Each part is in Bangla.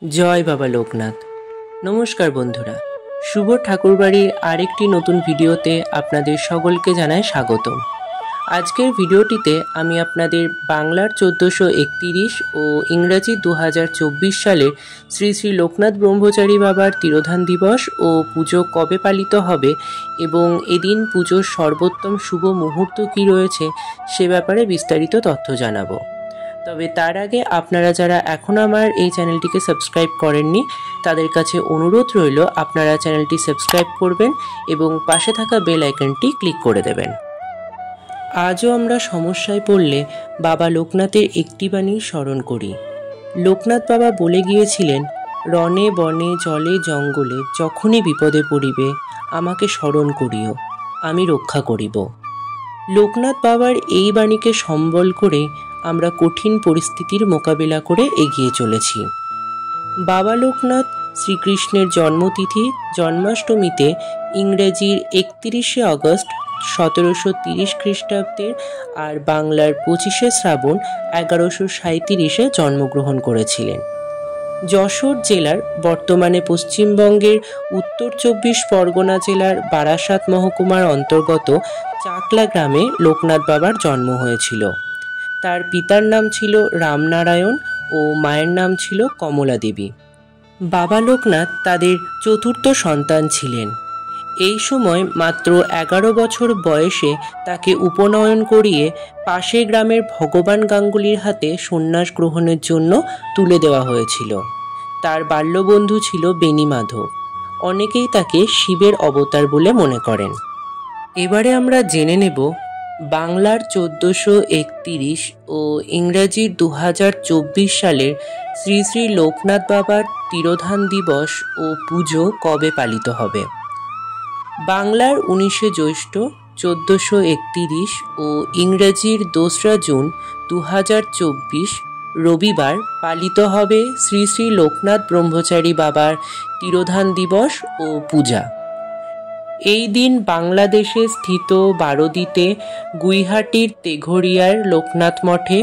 জয় বাবা লোকনাথ। নমস্কার বন্ধুরা, শুভ ঠাকুরবাড়ির আরেকটি নতুন ভিডিওতে আপনাদের সকলকে জানাই স্বাগতম। আজকের ভিডিওটিতে আমি আপনাদের বাংলার 1431 ও ইংরাজি 2024 সালের শ্রী শ্রী লোকনাথ ব্রহ্মচারী বাবার তিরোধান দিবস ও পুজো কবে পালিত হবে এবং এদিন পুজোর সর্বোত্তম শুভ মুহূর্ত কী রয়েছে সে ব্যাপারে বিস্তারিত তথ্য জানাবো। তবে তার আগে আপনারা যারা এখনও আমার এই চ্যানেলটিকে সাবস্ক্রাইব করেননি তাদের কাছে অনুরোধ রইল আপনারা চ্যানেলটি সাবস্ক্রাইব করবেন এবং পাশে থাকা বেল আইকনটি ক্লিক করে দেবেন। আজও আমরা সমস্যায় পড়লে বাবা লোকনাথের একটি বাণী স্মরণ করি। লোকনাথ বাবা বলে গিয়েছিলেন, রণে বনে জলে জঙ্গলে যখনই বিপদে পড়িবে আমাকে স্মরণ করিও, আমি রক্ষা করিব। লোকনাথ বাবার এই বাণীকে সম্বল করে আমরা কঠিন পরিস্থিতির মোকাবিলা করে এগিয়ে চলেছি। বাবা লোকনাথ শ্রীকৃষ্ণের জন্মতিথি জন্মাষ্টমীতে ইংরেজির 31শে আগস্ট 1730 খ্রিস্টাব্দের আর বাংলার 25শে শ্রাবণ 1137-এ জন্মগ্রহণ করেছিলেন। যশোর জেলার, বর্তমানে পশ্চিমবঙ্গের উত্তর 24 পরগনা জেলার বারাসাত মহকুমার অন্তর্গত চাকলা গ্রামে লোকনাথ বাবার জন্ম হয়েছিল। তার পিতার নাম ছিল রামনারায়ণ ও মায়ের নাম ছিল কমলা দেবী। বাবা লোকনাথ তাদের চতুর্থ সন্তান ছিলেন। এই সময় মাত্র 11 বছর বয়সে তাকে উপনয়ন করিয়ে পাশের গ্রামের ভগবান গাঙ্গুলির হাতে সন্ন্যাস গ্রহণের জন্য তুলে দেওয়া হয়েছিল। তার বাল্যবন্ধু ছিল বেনি মাধব। অনেকেই তাকে শিবের অবতার বলে মনে করেন। এবারে আমরা জেনে নেব বাংলার 1431 ও ইংরাজির 2024 সালের শ্রী শ্রী লোকনাথ বাবার তিরোধান দিবস ও পুজো কবে পালিত হবে। বাংলার 19শে জ্যৈষ্ঠ 1431 ও ইংরেজির 2রা জুন 2024 রবিবার পালিত হবে শ্রী শ্রী লোকনাথ ব্রহ্মচারী বাবার তিরোধান দিবস ও পূজা। এই দিন বাংলাদেশে স্থিত বারোদিতে, গুইহাটির তেঘরিয়ার লোকনাথ মঠে,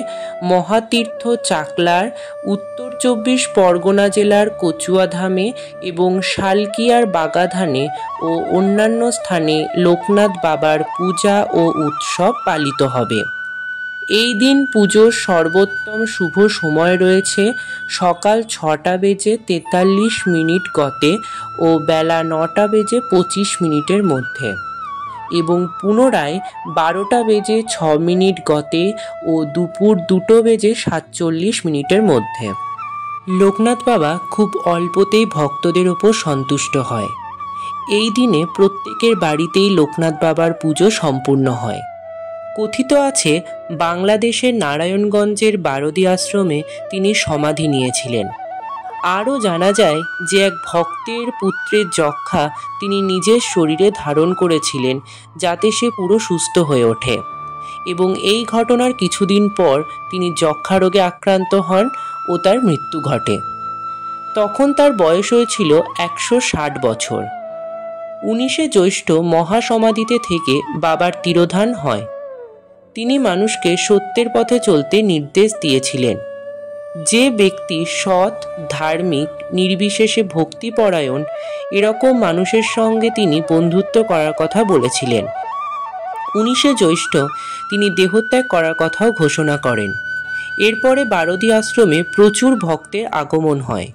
মহাতীর্থ চাকলার, উত্তর 24 পরগনা জেলার কচুয়াধামে এবং শালকিয়ার বাগাধানে ও অন্যান্য স্থানে লোকনাথ বাবার পূজা ও উৎসব পালিত হবে। এই দিন পুজোর সর্বোত্তম শুভ সময় রয়েছে সকাল 6টা বেজে 43 মিনিট গতে ও বেলা 9টা বেজে 25 মিনিটের মধ্যে এবং পুনরায় 12টা বেজে 6 মিনিট গতে ও দুপুর 2টো বেজে 47 মিনিটের মধ্যে। লোকনাথ বাবা খুব অল্পতেই ভক্তদের ওপর সন্তুষ্ট হয়। এই দিনে প্রত্যেকের বাড়িতেই লোকনাথ বাবার পুজো সম্পূর্ণ হয়। কথিত আছে বাংলাদেশের নারায়ণগঞ্জের বারোদি আশ্রমে তিনি সমাধি নিয়েছিলেন। আরও জানা যায় যে এক ভক্তের পুত্রের যক্ষ্মা তিনি নিজের শরীরে ধারণ করেছিলেন যাতে সে পুরো সুস্থ হয়ে ওঠে এবং এই ঘটনার কিছুদিন পর তিনি যক্ষ্মা রোগে আক্রান্ত হন ও তার মৃত্যু ঘটে। তখন তার বয়স হয়েছিল 160 বছর। 19শে জ্যৈষ্ঠ মহাসমাধিতে থেকে বাবার তিরোধান হয়। তিনি মানুষকে সত্যের পথে চলতে নির্দেশ দিয়েছিলেন। যে ব্যক্তি সৎ, ধার্মিক, নির্বিশেষে ভক্তিপরায়ণ এরকম মানুষের সঙ্গে তিনি বন্ধুত্ব করার কথা বলেছিলেন। 19শে জ্যৈষ্ঠ তিনি দেহত্যাগ করার কথাও ঘোষণা করেন। এরপরে বারোদি আশ্রমে প্রচুর ভক্তের আগমন হয়।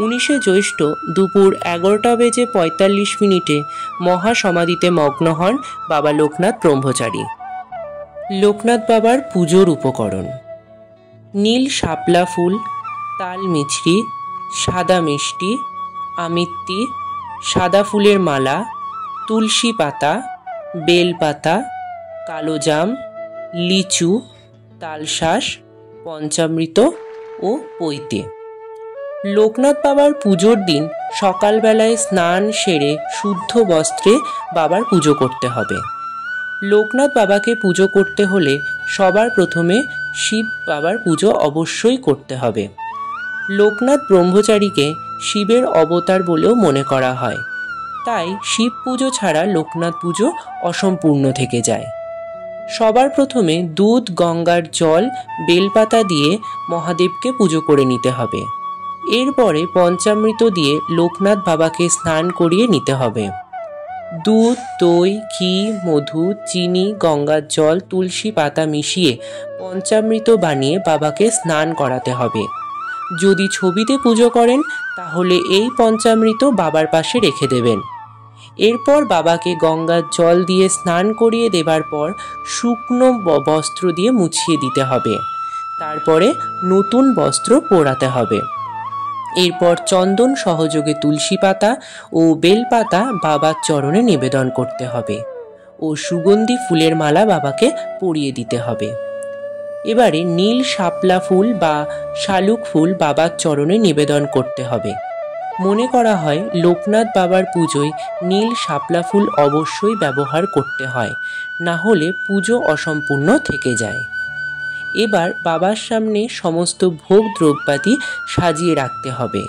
19শে জ্যৈষ্ঠ দুপুর 11টা বেজে 45 মিনিটে মহাসমাধিতে মগ্ন হন বাবা লোকনাথ ব্রহ্মচারী। লোকনাথ বাবার পুজোর উপকরণ: নীল শাপলা ফুল, তাল মিছরি, সাদা মিষ্টি, আমিত্তি, সাদা ফুলের মালা, তুলসী পাতা, বেল পাতা, কালো জাম, লিচু, তালশাঁস, পঞ্চামৃত ও পৈতে। লোকনাথ বাবার পুজোর দিন সকালবেলায় স্নান সেরে শুদ্ধ বস্ত্রে বাবার পুজো করতে হবে। লোকনাথ বাবাকে পুজো করতে হলে সবার প্রথমে শিব বাবার পুজো অবশ্যই করতে হবে। লোকনাথ ব্রহ্মচারীকে শিবের অবতার বলেও মনে করা হয়, তাই শিব পুজো ছাড়া লোকনাথ পুজো অসম্পূর্ণ থেকে যায়। সবার প্রথমে দুধ, গঙ্গার জল, বেলপাতা দিয়ে মহাদেবকে পুজো করে নিতে হবে। এরপরে পঞ্চামৃত দিয়ে লোকনাথ বাবাকে স্নান করিয়ে নিতে হবে। দুধ, দই, ঘি, মধু, চিনি, গঙ্গার জল, তুলসী পাতা মিশিয়ে পঞ্চামৃত বানিয়ে বাবাকে স্নান করাতে হবে। যদি ছবিতে পুজো করেন তাহলে এই পঞ্চামৃত বাবার পাশে রেখে দেবেন। এরপর বাবাকে গঙ্গার জল দিয়ে স্নান করিয়ে দেবার পর শুকনো বস্ত্র দিয়ে মুছিয়ে দিতে হবে। তারপরে নতুন বস্ত্র পরাতে হবে। এরপর চন্দন সহযোগে তুলসী পাতা ও বেলপাতা বাবার চরণে নিবেদন করতে হবে ও সুগন্ধি ফুলের মালা বাবাকে পরিয়ে দিতে হবে। এবারে নীল শাপলা ফুল বা শালুক ফুল বাবার চরণে নিবেদন করতে হবে। মনে করা হয় লোকনাথ বাবার পুজোয় নীল শাপলা ফুল অবশ্যই ব্যবহার করতে হয়, না হলে পুজো অসম্পূর্ণ থেকে যায়। এবার বাবার সামনে সমস্ত ভোগ দ্রব্যাদি সাজিয়ে রাখতে হবে।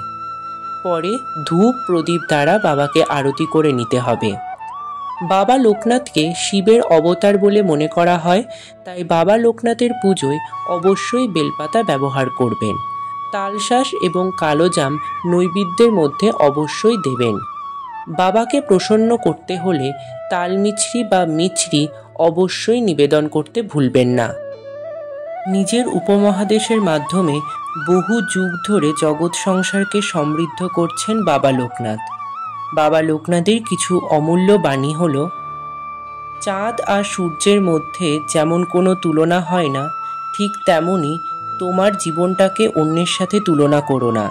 পরে ধূপ প্রদীপ দ্বারা বাবাকে আরতি করে নিতে হবে। বাবা লোকনাথকে শিবের অবতার বলে মনে করা হয়, তাই বাবা লোকনাথের পুজোয় অবশ্যই বেলপাতা ব্যবহার করবেন। তালশাঁস এবং কালোজাম নৈবেদ্যের মধ্যে অবশ্যই দেবেন। বাবাকে প্রসন্ন করতে হলে তালমিছরি বা মিছরি অবশ্যই নিবেদন করতে ভুলবেন না। নিজের উপমহাদেশের মাধ্যমে বহু যুগ ধরে জগৎ সংসারকে সমৃদ্ধ করছেন বাবা লোকনাথ। বাবা লোকনাথের কিছু অমূল্য বাণী হল, চাঁদ আর সূর্যের মধ্যে যেমন কোনো তুলনা হয় না, ঠিক তেমনই তোমার জীবনটাকে অন্যের সাথে তুলনা করো না।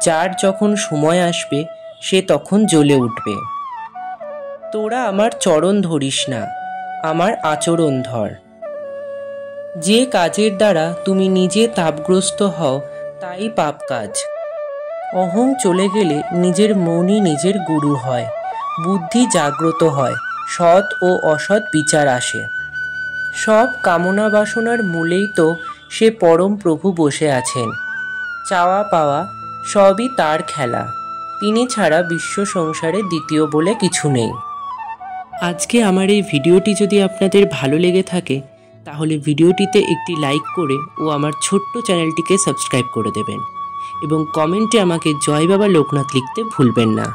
যার যখন সময় আসবে সে তখন জ্বলে উঠবে। তোরা আমার চরণ ধরিস না, আমার আচরণ ধর। যে কাজের দ্বারা তুমি নিজে তাপগ্রস্ত হও তাই পাপ কাজ। অহং চলে গেলে নিজের মনই নিজের গুরু হয়, বুদ্ধি জাগ্রত হয়, সৎ ও অসৎ বিচার আসে। সব কামনা বাসনার মূলেই তো সে পরম প্রভু বসে আছেন। চাওয়া পাওয়া সবই তার খেলা, তিনি ছাড়া বিশ্ব সংসারে দ্বিতীয় বলে কিছু নেই। আজকে আমার এই ভিডিওটি যদি আপনাদের ভালো লেগে থাকে তাহলে ভিডিওটিতে একটি লাইক করে ও আমার ছোট্ট চ্যানেলটিকে সাবস্ক্রাইব করে দেবেন এবং কমেন্টে আমাকে জয় বাবা লোকনাথ লিখতে ভুলবেন না।